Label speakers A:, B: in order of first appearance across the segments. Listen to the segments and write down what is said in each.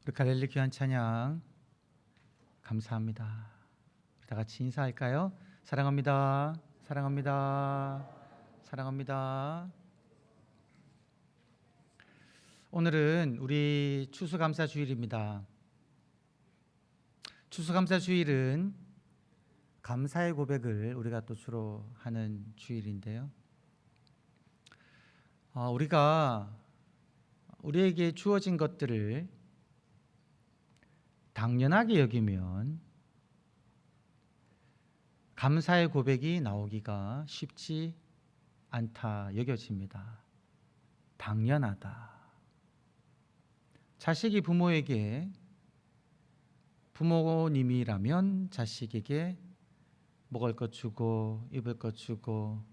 A: 우리 갈릴리 귀한 찬양 감사합니다. 우리 다 같이 인사할까요? 사랑합니다. 사랑합니다. 사랑합니다. 오늘은 우리 추수감사주일입니다. 추수감사주일은 감사의 고백을 우리가 또 주로 하는 주일인데요. 우리가 우리에게 주어진 것들을 당연하게 여기면 감사의 고백이 나오기가 쉽지 않다 여겨집니다. 당연하다. 자식이 부모에게, 부모님이라면 자식에게 먹을 것 주고 입을 것 주고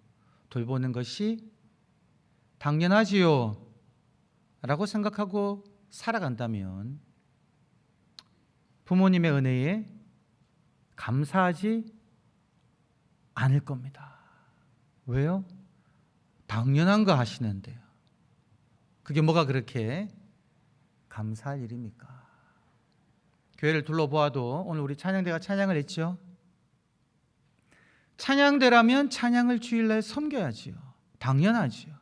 A: 돌보는 것이 당연하지요 라고 생각하고 살아간다면 부모님의 은혜에 감사하지 않을 겁니다. 왜요? 당연한 거 하시는데요. 그게 뭐가 그렇게 감사할 일입니까? 교회를 둘러보아도 오늘 우리 찬양대가 찬양을 했죠. 찬양대라면 찬양을 주일날 섬겨야지요. 당연하지요.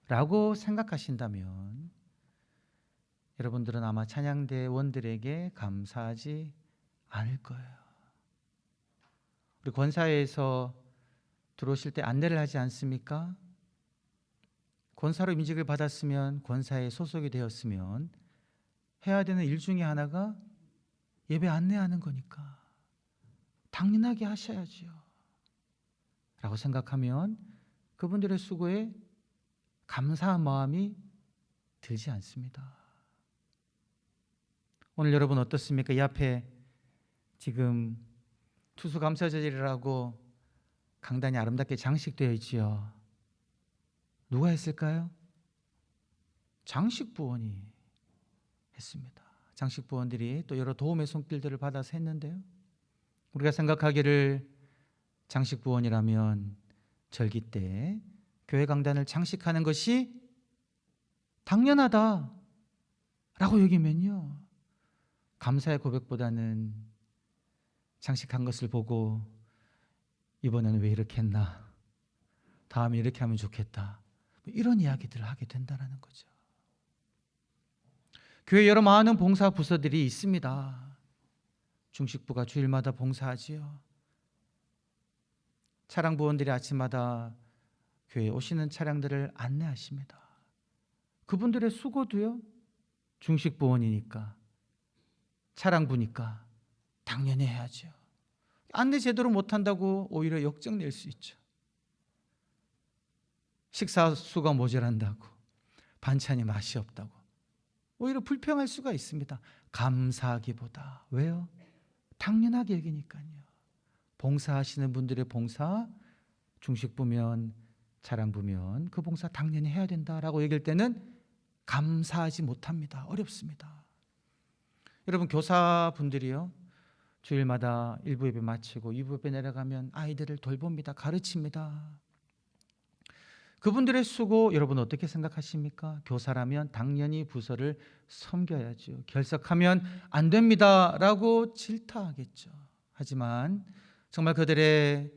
A: 라고 생각하신다면 여러분들은 아마 찬양대원들에게 감사하지 않을 거예요. 우리 권사회에서 들어오실 때 안내를 하지 않습니까? 권사로 임직을 받았으면, 권사에 소속이 되었으면 해야 되는 일 중에 하나가 예배 안내하는 거니까 당연하게 하셔야지요 라고 생각하면 그분들의 수고에 감사한 마음이 들지 않습니다. 오늘 여러분 어떻습니까? 이 앞에 지금 추수감사절이라고 강단이 아름답게 장식되어 있지요. 누가 했을까요? 장식부원이 했습니다. 장식부원들이 또 여러 도움의 손길들을 받아서 했는데요. 우리가 생각하기를 장식부원이라면 절기 때 교회 강단을 장식하는 것이 당연하다 라고 여기면요, 감사의 고백보다는 장식한 것을 보고 이번에는 왜 이렇게 했나, 다음에 이렇게 하면 좋겠다, 이런 이야기들을 하게 된다는 거죠. 교회 여러 많은 봉사 부서들이 있습니다. 중식부가 주일마다 봉사하지요. 차량부원들이 아침마다 교회에 오시는 차량들을 안내하십니다. 그분들의 수고도요, 중식부원이니까, 차량부니까 당연히 해야죠. 안내 제대로 못한다고 오히려 역정낼 수 있죠. 식사수가 모자란다고, 반찬이 맛이 없다고 오히려 불평할 수가 있습니다. 감사하기보다. 왜요? 당연하게 여기니까요. 봉사하시는 분들의 봉사, 중식부면 차량부면 그 봉사 당연히 해야 된다라고 얘기할 때는 감사하지 못합니다. 어렵습니다. 여러분, 교사분들이요, 주일마다 1부 예배 마치고 2부 예배 내려가면 아이들을 돌봅니다. 가르칩니다. 그분들의 수고 여러분 어떻게 생각하십니까? 교사라면 당연히 부서를 섬겨야죠. 결석하면 안 됩니다 라고 질타하겠죠. 하지만 정말 그들의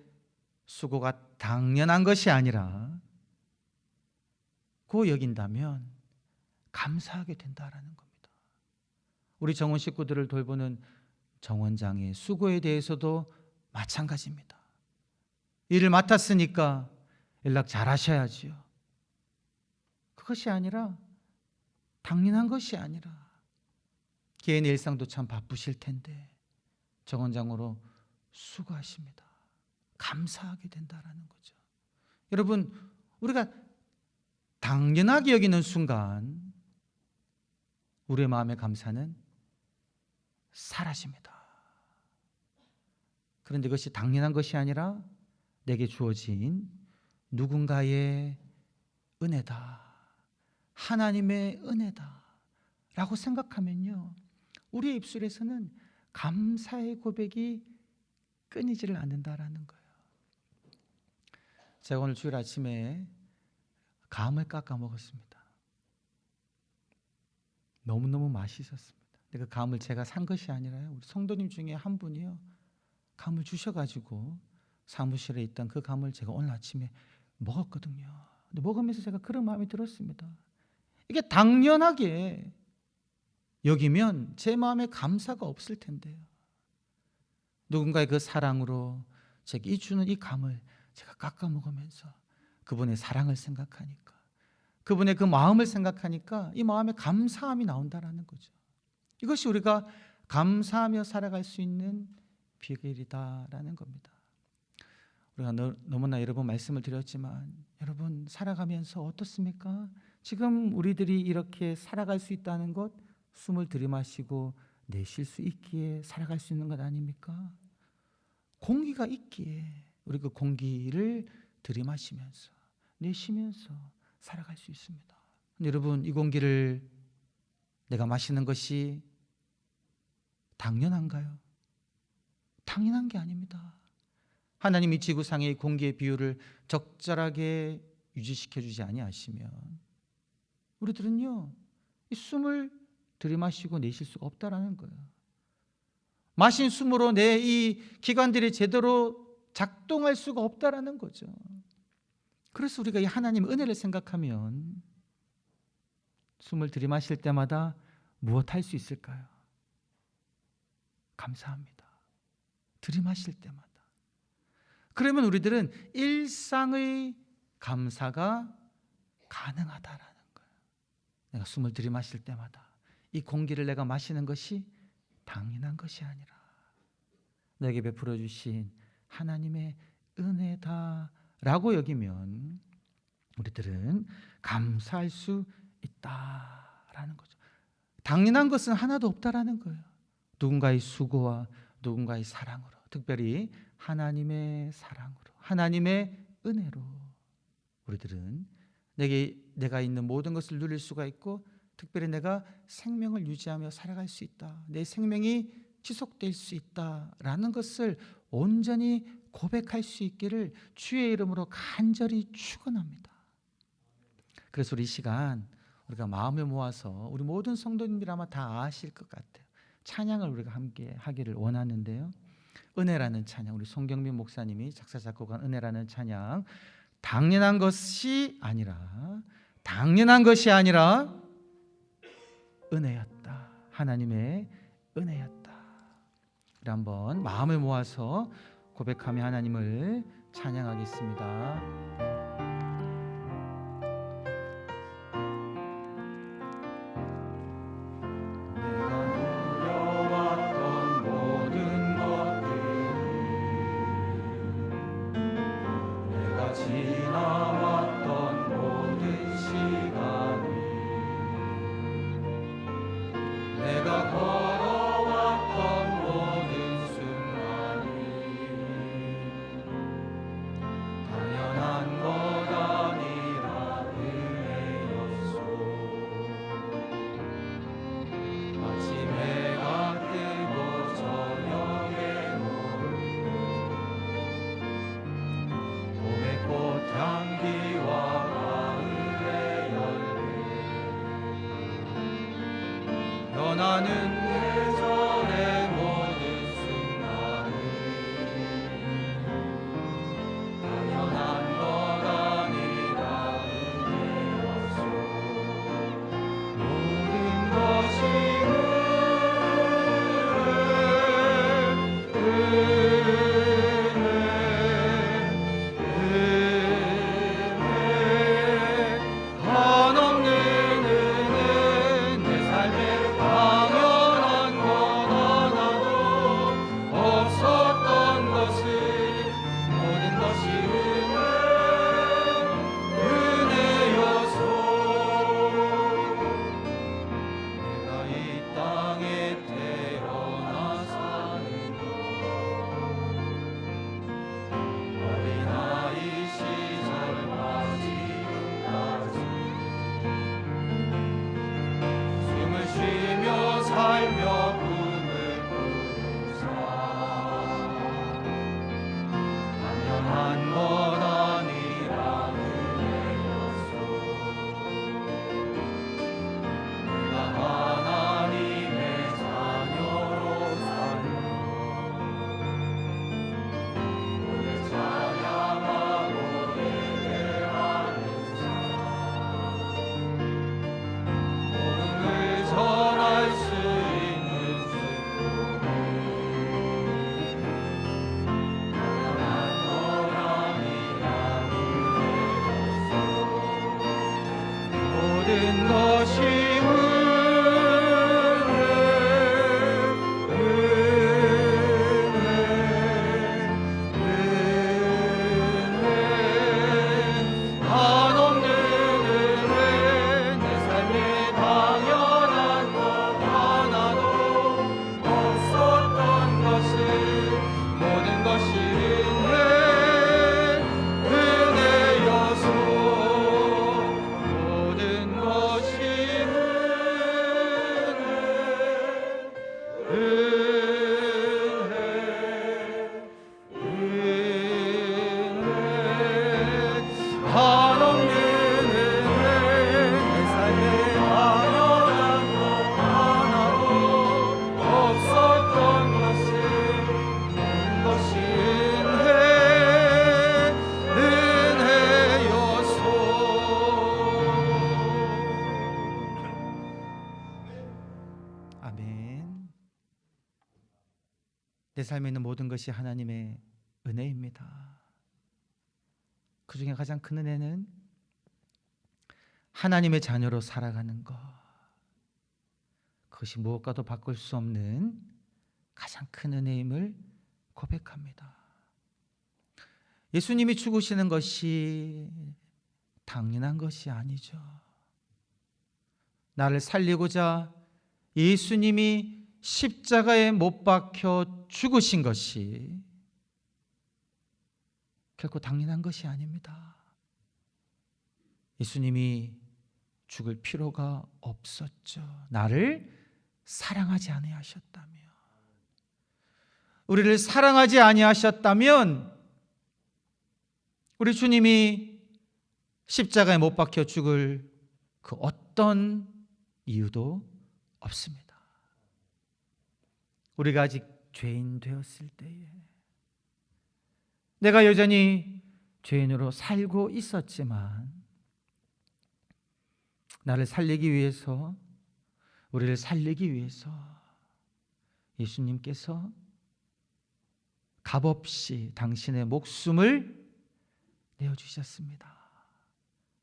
A: 수고가 당연한 것이 아니라 고 여긴다면 감사하게 된다라는 겁니다. 우리 정원 식구들을 돌보는 정원장의 수고에 대해서도 마찬가지입니다. 일을 맡았으니까 연락 잘 하셔야지요. 그것이 아니라, 당연한 것이 아니라, 개인의 일상도 참 바쁘실 텐데 정원장으로 수고하십니다. 감사하게 된다라는 거죠. 여러분, 우리가 당연하게 여기는 순간 우리의 마음의 감사는 사라집니다. 그런데 그것이 당연한 것이 아니라 내게 주어진 누군가의 은혜다, 하나님의 은혜다 라고 생각하면요, 우리의 입술에서는 감사의 고백이 끊이지를 않는다라는 거예요. 제가 오늘 주일 아침에 감을 깎아 먹었습니다. 너무너무 맛있었습니다. 근데 그 감을 제가 산 것이 아니라요, 우리 성도님 중에 한 분이요, 감을 주셔가지고 사무실에 있던 그 감을 제가 오늘 아침에 먹었거든요. 근데 먹으면서 제가 그런 마음이 들었습니다. 이게 당연하게 여기면 제 마음에 감사가 없을 텐데요, 누군가의 그 사랑으로 제게 주는 이 감을 제가 깎아 먹으면서 그분의 사랑을 생각하니까, 그분의 그 마음을 생각하니까 이 마음에 감사함이 나온다라는 거죠. 이것이 우리가 감사하며 살아갈 수 있는 비결이다라는 겁니다. 우리가 너무나 여러 번 말씀을 드렸지만, 여러분 살아가면서 어떻습니까? 지금 우리들이 이렇게 살아갈 수 있다는 것, 숨을 들이마시고 내쉴 수 있기에 살아갈 수 있는 것 아닙니까? 공기가 있기에 우리 그 공기를 들이마시면서 내쉬면서 살아갈 수 있습니다. 여러분, 이 공기를 내가 마시는 것이 당연한가요? 당연한 게 아닙니다. 하나님이 지구상의 공기의 비율을 적절하게 유지시켜 주지 아니하시면 우리들은요, 이 숨을 들이마시고 내쉴 수가 없다라는 거예요. 마신 숨으로 내 이 기관들이 제대로 작동할 수가 없다라는 거죠. 그래서 우리가 이 하나님의 은혜를 생각하면 숨을 들이마실 때마다 무엇 할 수 있을까요? 감사합니다. 들이마실 때마다. 그러면 우리들은 일상의 감사가 가능하다라는 거예요. 내가 숨을 들이마실 때마다 이 공기를 내가 마시는 것이 당연한 것이 아니라 내게 베풀어 주신 하나님의 은혜다라고 여기면 우리들은 감사할 수 있다라는 거죠. 당연한 것은 하나도 없다라는 거예요. 누군가의 수고와 누군가의 사랑으로, 특별히 하나님의 사랑으로, 하나님의 은혜로 우리들은 내가 있는 모든 것을 누릴 수가 있고, 특별히 내가 생명을 유지하며 살아갈 수 있다, 내 생명이 지속될 수 있다라는 것을 온전히 고백할 수 있기를 주의 이름으로 간절히 축원합니다. 그래서 우리 이 시간 우리가 마음을 모아서, 우리 모든 성도님들이 아마 다 아실 것 같아요, 찬양을 우리가 함께 하기를 원하는데요, 은혜라는 찬양, 우리 송경민 목사님이 작사 작곡한 은혜라는 찬양, 당연한 것이 아니라 은혜였다, 하나님의 은혜였다. 우리 한번 마음을 모아서 고백하며 하나님을 찬양하겠습니다. 한없는 은혜는 내 삶에 당연한 내 삶에 있는 모든 것이 하나님의 은혜입니다. 그 중에 가장 큰 은혜는 하나님의 자녀로 살아가는 것. 그것이 무엇과도 바꿀 수 없는 가장 큰 은혜임을 고백합니다. 예수님이 죽으시는 것이 당연한 것이 아니죠. 나를 살리고자 예수님이 십자가에 못 박혀 죽으신 것이 결코 당연한 것이 아닙니다. 예수님이 죽을 필요가 없었죠. 나를 사랑하지 아니하셨다면, 우리를 사랑하지 아니하셨다면 우리 주님이 십자가에 못 박혀 죽을 그 어떤 이유도 없습니다. 우리가 아직 죄인 되었을 때에, 내가 여전히 죄인으로 살고 있었지만 나를 살리기 위해서, 우리를 살리기 위해서 예수님께서 값없이 당신의 목숨을 내어주셨습니다.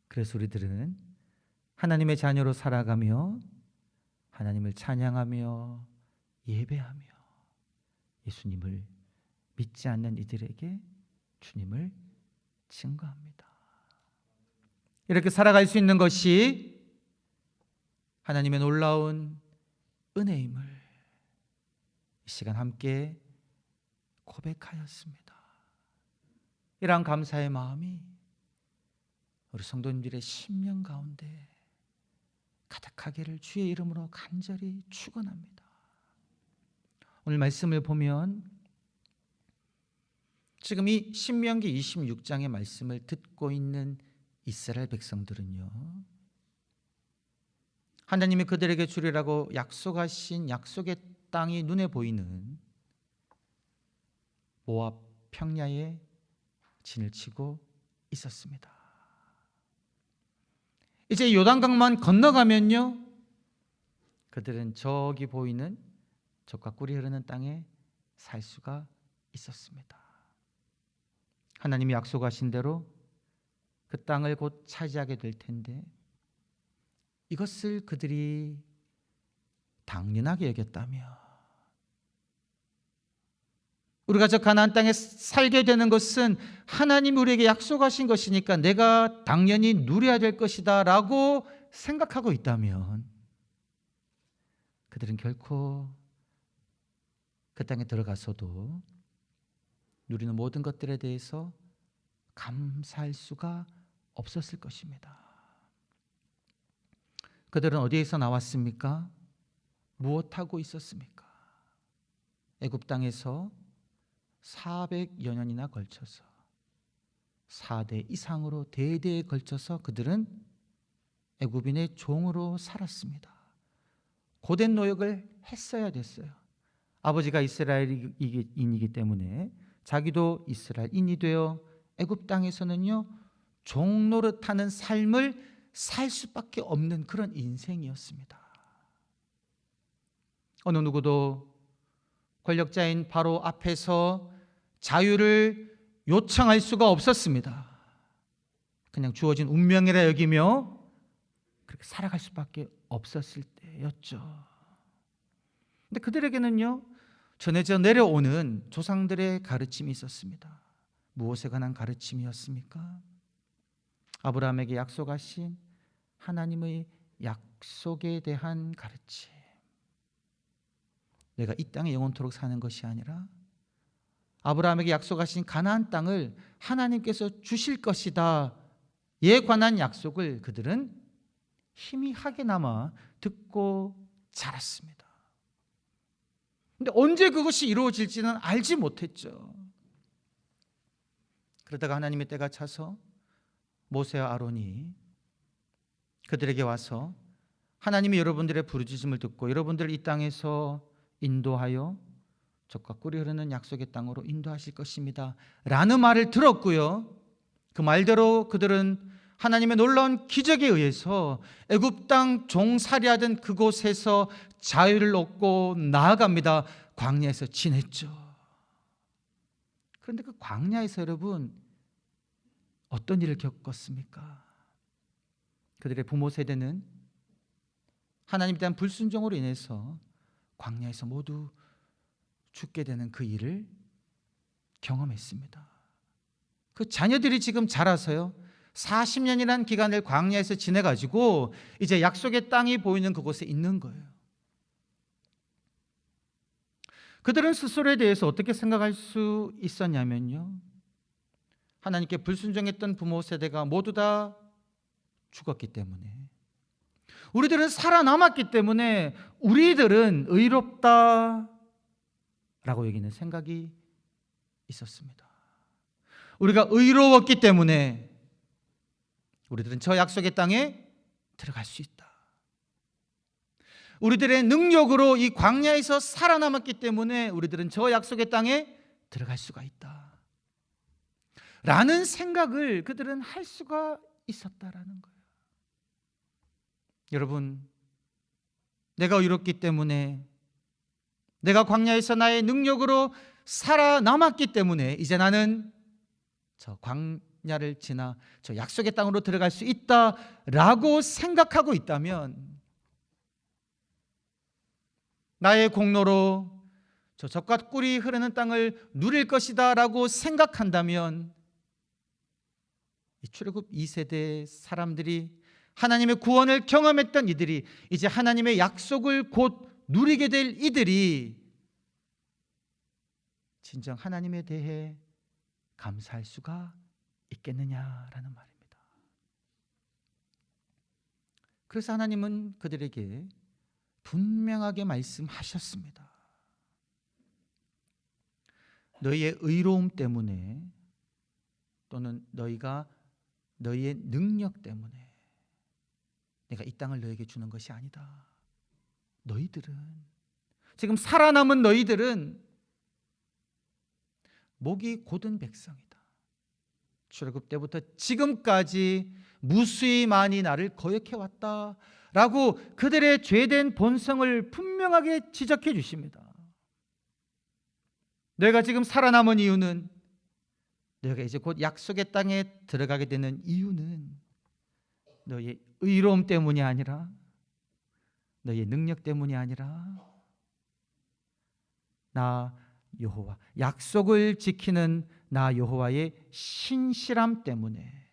A: 그래서 우리들은 하나님의 자녀로 살아가며 하나님을 찬양하며 예배하며 예수님을 믿지 않는 이들에게 주님을 증거합니다. 이렇게 살아갈 수 있는 것이 하나님의 놀라운 은혜임을 이 시간 함께 고백하였습니다. 이러한 감사의 마음이 우리 성도님들의 심령 가운데 가득하기를 주의 이름으로 간절히 축원합니다. 오늘 말씀을 보면 지금 이 신명기 26장의 말씀을 듣고 있는 이스라엘 백성들은요, 하나님이 그들에게 주리라고 약속하신 약속의 땅이 눈에 보이는 모압 평야에 진을 치고 있었습니다. 이제 요단강만 건너가면요, 그들은 저기 보이는 젖과 꿀이 흐르는 땅에 살 수가 있었습니다. 하나님이 약속하신 대로 그 땅을 곧 차지하게 될 텐데, 이것을 그들이 당연하게 여겼다며, 우리가 저 가나안 땅에 살게 되는 것은 하나님이 우리에게 약속하신 것이니까 내가 당연히 누려야 될 것이다 라고 생각하고 있다면, 그들은 결코 그 땅에 들어가서도 누리는 모든 것들에 대해서 감사할 수가 없었을 것입니다. 그들은 어디에서 나왔습니까? 무엇하고 있었습니까? 애굽 땅에서 400여 년이나 걸쳐서 4대 이상으로 대대에 걸쳐서 그들은 애굽인의 종으로 살았습니다. 고된 노역을 했어야 됐어요. 아버지가 이스라엘인이기 때문에 자기도 이스라엘인이 되어 애굽 땅에서는요, 종 노릇하는 삶을 살 수밖에 없는 그런 인생이었습니다. 어느 누구도 권력자인 바로 앞에서 자유를 요청할 수가 없었습니다. 그냥 주어진 운명이라 여기며 그렇게 살아갈 수밖에 없었을 때였죠. 근데 그들에게는요, 전해져 내려오는 조상들의 가르침이 있었습니다. 무엇에 관한 가르침이었습니까? 아브라함에게 약속하신 하나님의 약속에 대한 가르침. 내가 이 땅에 영원토록 사는 것이 아니라 아브라함에게 약속하신 가나안 땅을 하나님께서 주실 것이다 에 관한 약속을 그들은 희미하게나마 듣고 자랐습니다. 그런데 언제 그것이 이루어질지는 알지 못했죠. 그러다가 하나님의 때가 차서 모세와 아론이 그들에게 와서 하나님이 여러분들의 부르짖음을 듣고 여러분들을 이 땅에서 인도하여 젖과 꿀이 흐르는 약속의 땅으로 인도하실 것입니다 라는 말을 들었고요, 그 말대로 그들은 하나님의 놀라운 기적에 의해서 애굽 땅 종살이하던 그곳에서 자유를 얻고 나아갑니다. 광야에서 지냈죠. 그런데 그 광야에서 여러분 어떤 일을 겪었습니까? 그들의 부모 세대는 하나님에 대한 불순종으로 인해서 광야에서 모두 죽게 되는 그 일을 경험했습니다. 그 자녀들이 지금 자라서요 40년이라는 기간을 광야에서 지내가지고 이제 약속의 땅이 보이는 그곳에 있는 거예요. 그들은 스스로에 대해서 어떻게 생각할 수 있었냐면요, 하나님께 불순종했던 부모 세대가 모두 다 죽었기 때문에, 우리들은 살아남았기 때문에 우리들은 의롭다 라고 여기는 생각이 있었습니다. 우리가 의로웠기 때문에 우리들은 저 약속의 땅에 들어갈 수 있다. 우리들의 능력으로 이 광야에서 살아남았기 때문에 우리들은 저 약속의 땅에 들어갈 수가 있다 라는 생각을 그들은 할 수가 있었다라는 거예요. 여러분, 내가 의롭기 때문에, 내가 광야에서 나의 능력으로 살아남았기 때문에 이제 나는 저 광야를 지나 저 약속의 땅으로 들어갈 수 있다라고 생각하고 있다면, 나의 공로로 저 젖과 꿀이 흐르는 땅을 누릴 것이다 라고 생각한다면, 이 출애굽 2세대 사람들이 하나님의 구원을 경험했던 이들이 이제 하나님의 약속을 곧 누리게 될 이들이 진정 하나님에 대해 감사할 수가 있겠느냐라는 말입니다. 그래서 하나님은 그들에게 분명하게 말씀하셨습니다. 너희의 의로움 때문에 또는 너희가 너희의 능력 때문에 내가 이 땅을 너에게 주는 것이 아니다. 너희들은, 지금 살아남은 너희들은 목이 곧은 백성이다. 출애굽 때부터 지금까지 무수히 많이 나를 거역해 왔다 라고 그들의 죄된 본성을 분명하게 지적해 주십니다. 너희가 지금 살아남은 이유는, 너희가 이제 곧 약속의 땅에 들어가게 되는 이유는 너희의 의로움 때문이 아니라, 너희의 능력 때문이 아니라 나 여호와, 약속을 지키는 나 여호와의 신실함 때문에,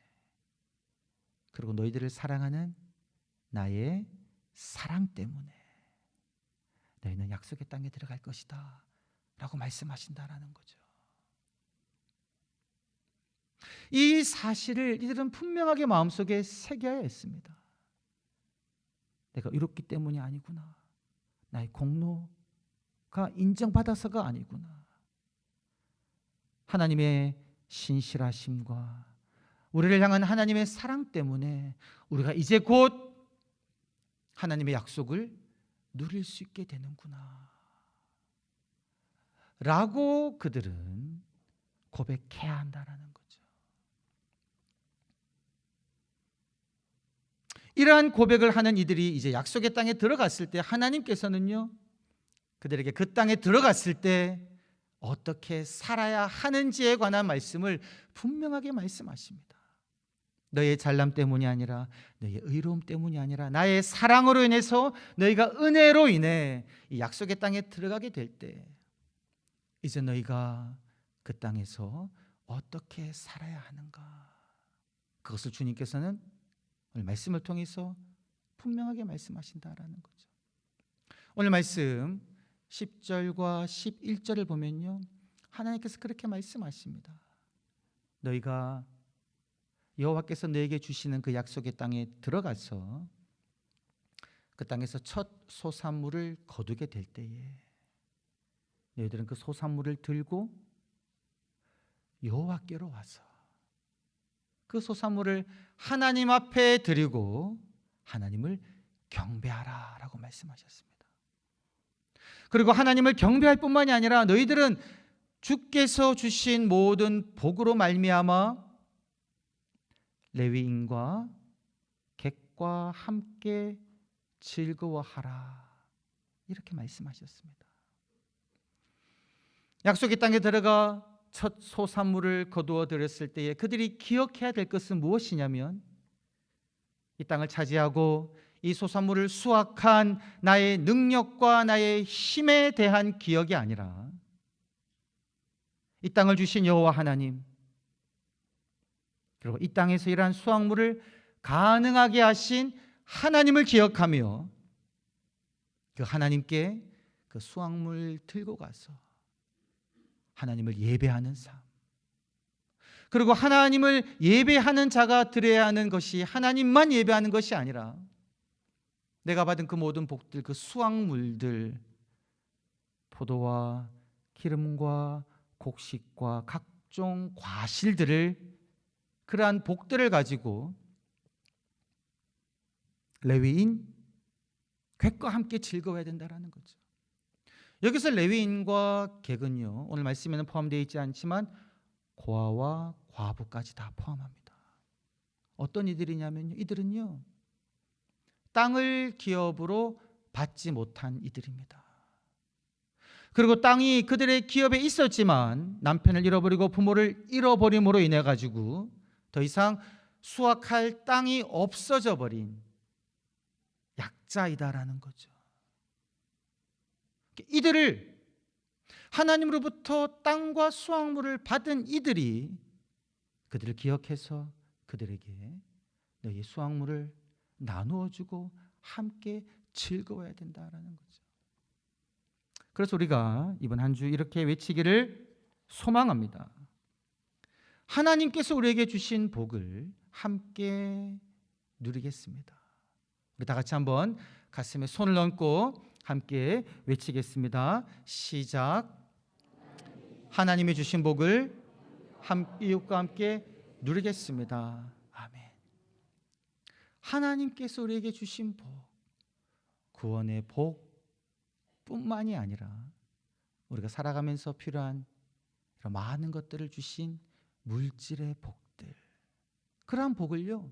A: 그리고 너희들을 사랑하는 나의 사랑 때문에 너희는 약속의 땅에 들어갈 것이다 라고 말씀하신다라는 거죠. 이 사실을 이들은 분명하게 마음속에 새겨야 했습니다. 내가 의롭기 때문이 아니구나, 나의 공로가 인정받아서가 아니구나, 하나님의 신실하심과 우리를 향한 하나님의 사랑 때문에 우리가 이제 곧 하나님의 약속을 누릴 수 있게 되는구나 라고 그들은 고백해야 한다는 거죠. 이러한 고백을 하는 이들이 이제 약속의 땅에 들어갔을 때 하나님께서는요, 그들에게 그 땅에 들어갔을 때 어떻게 살아야 하는지에 관한 말씀을 분명하게 말씀하십니다. 너희의 잘남 때문이 아니라, 너희의 의로움 때문이 아니라 나의 사랑으로 인해서 너희가 은혜로 인해 이 약속의 땅에 들어가게 될 때 이제 너희가 그 땅에서 어떻게 살아야 하는가, 그것을 주님께서는 오늘 말씀을 통해서 분명하게 말씀하신다라는 거죠. 오늘 말씀 10절과 11절을 보면요, 하나님께서 그렇게 말씀하십니다. 너희가 여호와께서 너에게 주시는 그 약속의 땅에 들어가서 그 땅에서 첫 소산물을 거두게 될 때에 너희들은 그 소산물을 들고 여호와께로 와서 그 소산물을 하나님 앞에 드리고 하나님을 경배하라 라고 말씀하셨습니다. 그리고 하나님을 경배할 뿐만이 아니라 너희들은 주께서 주신 모든 복으로 말미암아 레위인과 객과 함께 즐거워하라 이렇게 말씀하셨습니다. 약속의 땅에 들어가 첫 소산물을 거두어 들였을 때에 그들이 기억해야 될 것은 무엇이냐면 이 땅을 차지하고 이 소산물을 수확한 나의 능력과 나의 힘에 대한 기억이 아니라 이 땅을 주신 여호와 하나님, 그리고 이 땅에서 이러한 수확물을 가능하게 하신 하나님을 기억하며 그 하나님께 그 수확물 들고 가서 하나님을 예배하는 삶, 그리고 하나님을 예배하는 자가 드려야 하는 것이 하나님만 예배하는 것이 아니라 내가 받은 그 모든 복들, 그 수확물들, 포도와 기름과 곡식과 각종 과실들을, 그러한 복들을 가지고 레위인 객과 함께 즐거워야 된다는 거죠. 여기서 레위인과 객은요, 오늘 말씀에는 포함되어 있지 않지만 고아와 과부까지 다 포함합니다. 어떤 이들이냐면요, 이들은요 땅을 기업으로 받지 못한 이들입니다. 그리고 땅이 그들의 기업에 있었지만 남편을 잃어버리고 부모를 잃어버림으로 인해 가지고 더 이상 수확할 땅이 없어져 버린 약자이다라는 거죠. 이들을, 하나님으로부터 땅과 수확물을 받은 이들이 그들을 기억해서 그들에게 너희의 수확물을 나누어주고 함께 즐거워야 된다라는 거죠. 그래서 우리가 이번 한 주 이렇게 외치기를 소망합니다. 하나님께서 우리에게 주신 복을 함께 누리겠습니다. 우리 다 같이 한번 가슴에 손을 얹고 함께 외치겠습니다. 시작. 하나님이 주신 복을 이웃과 함께 누리겠습니다. 아멘. 하나님께서 우리에게 주신 복, 구원의 복뿐만이 아니라 우리가 살아가면서 필요한 많은 것들을 주신 물질의 복들, 그러한 복을요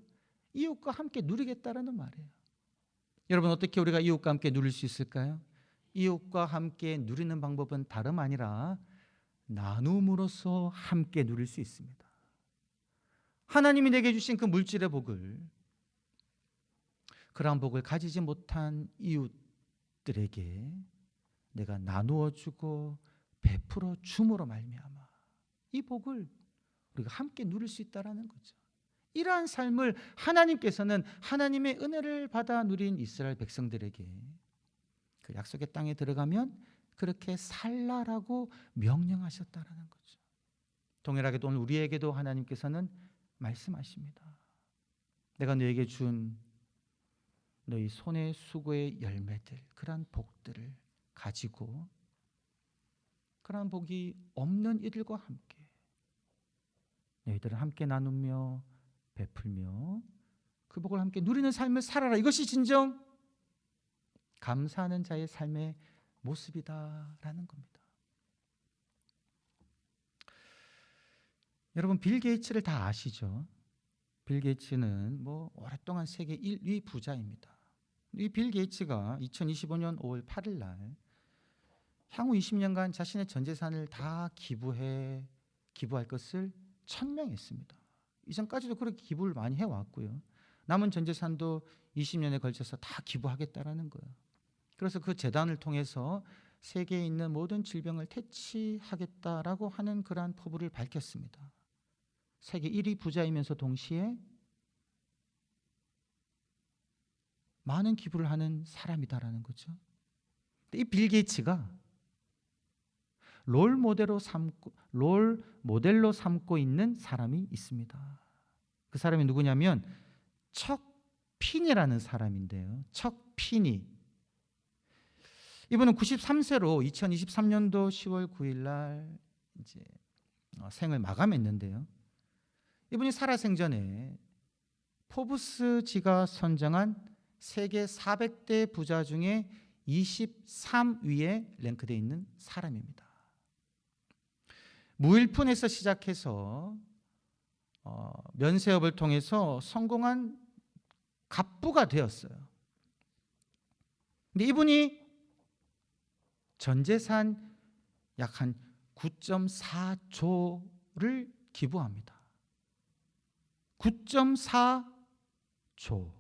A: 이웃과 함께 누리겠다라는 말이에요. 여러분, 어떻게 우리가 이웃과 함께 누릴 수 있을까요? 이웃과 함께 누리는 방법은 다름 아니라 나눔으로써 함께 누릴 수 있습니다. 하나님이 내게 주신 그 물질의 복을, 그러한 복을 가지지 못한 이웃들에게 내가 나누어 주고 베풀어 줌으로 말미암아 이 복을 우리가 함께 누릴 수 있다라는 거죠. 이러한 삶을 하나님께서는 하나님의 은혜를 받아 누린 이스라엘 백성들에게 그 약속의 땅에 들어가면 그렇게 살라라고 명령하셨다라는 거죠. 동일하게도 오늘 우리에게도 하나님께서는 말씀하십니다. 내가 너에게 준 너희 손의 수고의 열매들, 그러한 복들을 가지고 그러한 복이 없는 이들과 함께 너희들은 함께 나누며 베풀며 그 복을 함께 누리는 삶을 살아라. 이것이 진정 감사하는 자의 삶의 모습이다라는 겁니다. 여러분, 빌 게이츠를 다 아시죠? 빌 게이츠는 오랫동안 세계 1위 부자입니다. 이 빌 게이츠가 2025년 5월 8일 날 향후 20년간 자신의 전 재산을 다 기부할 것을 천명했습니다. 이전까지도 그렇게 기부를 많이 해왔고요. 남은 전 재산도 20년에 걸쳐서 다 기부하겠다라는 거예요. 그래서 그 재단을 통해서 세계에 있는 모든 질병을 퇴치하겠다라고 하는 그러한 포부를 밝혔습니다. 세계 1위 부자이면서 동시에 많은 기부를 하는 사람이다라는 거죠. 이 빌 게이츠가 롤 모델로 삼고 있는 사람이 있습니다. 그 사람이 누구냐면 척 피니라는 사람인데요. 척 피니. 이분은 93세로 2023년도 10월 9일 날 이제 생을 마감했는데요. 이분이 살아생전에 포브스지가 선정한 세계 400대 부자 중에 23위에 랭크되어 있는 사람입니다. 무일푼에서 시작해서 면세업을 통해서 성공한 갑부가 되었어요. 근데 이분이 전 재산 약 한 9.4조를 기부합니다. 9.4조.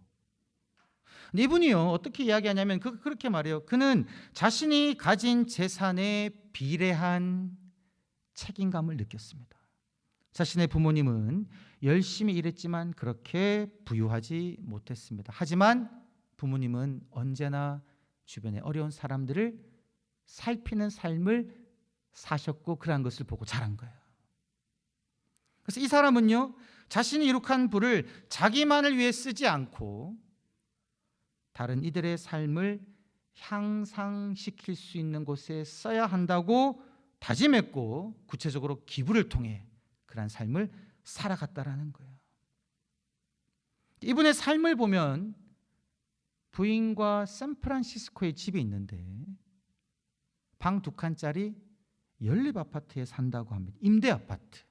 A: 이분이요 어떻게 이야기하냐면 그렇게 말해요. 그는 자신이 가진 재산에 비례한 책임감을 느꼈습니다. 자신의 부모님은 열심히 일했지만 그렇게 부유하지 못했습니다. 하지만 부모님은 언제나 주변의 어려운 사람들을 살피는 삶을 사셨고 그러한 것을 보고 자란 거예요. 그래서 이 사람은요 자신이 이룩한 부를 자기만을 위해 쓰지 않고 다른 이들의 삶을 향상시킬 수 있는 곳에 써야 한다고 다짐했고 구체적으로 기부를 통해 그러한 삶을 살아갔다라는 거예요. 이분의 삶을 보면 부인과 샌프란시스코에 집이 있는데 방 2칸짜리 연립 아파트에 산다고 합니다. 임대 아파트.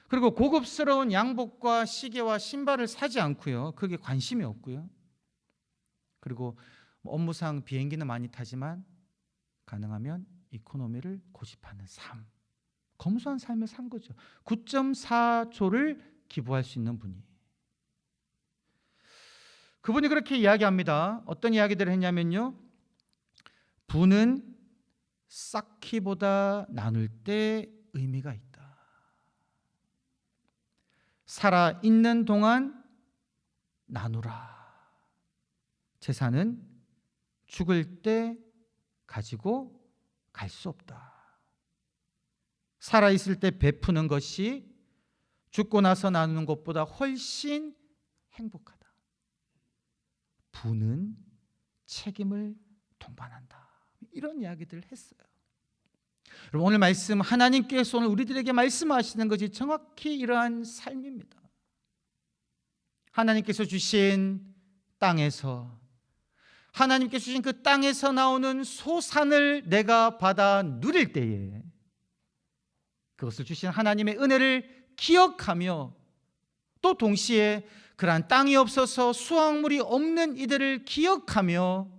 A: 그리고 고급스러운 양복과 시계와 신발을 사지 않고요. 그게 관심이 없고요. 그리고 업무상 비행기는 많이 타지만 가능하면 이코노미를 고집하는 삶. 검소한 삶을 산 거죠. 9.4조를 기부할 수 있는 분이. 그분이 그렇게 이야기합니다. 어떤 이야기들을 했냐면요. 부는 쌓기보다 나눌 때 의미가 있다. 살아 있는 동안 나누라. 재산은 죽을 때 가지고 갈 수 없다. 살아 있을 때 베푸는 것이 죽고 나서 나누는 것보다 훨씬 행복하다. 부는 책임을 동반한다. 이런 이야기들을 했어요. 여러분 오늘 말씀 하나님께서 오늘 우리들에게 말씀하시는 것이 정확히 이러한 삶입니다. 하나님께서 주신 땅에서 하나님께서 주신 그 땅에서 나오는 소산을 내가 받아 누릴 때에 그것을 주신 하나님의 은혜를 기억하며 또 동시에 그러한 땅이 없어서 수확물이 없는 이들을 기억하며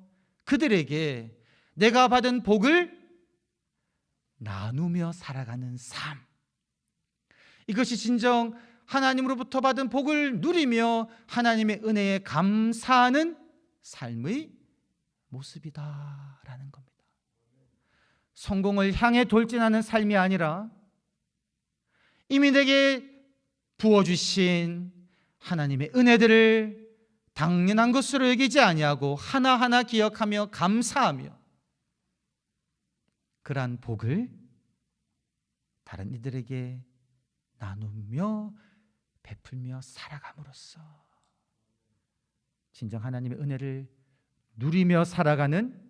A: 그들에게 내가 받은 복을 나누며 살아가는 삶. 이것이 진정 하나님으로부터 받은 복을 누리며 하나님의 은혜에 감사하는 삶의 모습이다라는 겁니다. 성공을 향해 돌진하는 삶이 아니라 이미 내게 부어주신 하나님의 은혜들을 당연한 것으로 여기지 아니하고 하나하나 기억하며 감사하며 그러한 복을 다른 이들에게 나누며 베풀며 살아감으로써 진정 하나님의 은혜를 누리며 살아가는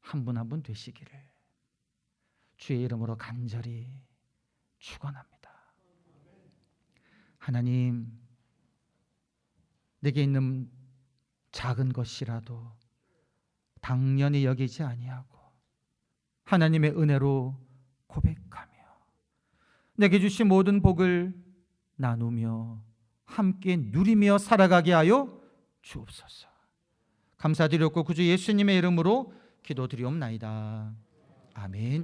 A: 한 분 한 분 되시기를 주의 이름으로 간절히 축원합니다. 하나님, 내게 있는 작은 것이라도 당연히 여기지 아니하고 하나님의 은혜로 고백하며 내게 주신 모든 복을 나누며 함께 누리며 살아가게 하여 주옵소서. 감사드렸고 구주 예수님의 이름으로 기도드리옵나이다. 아멘.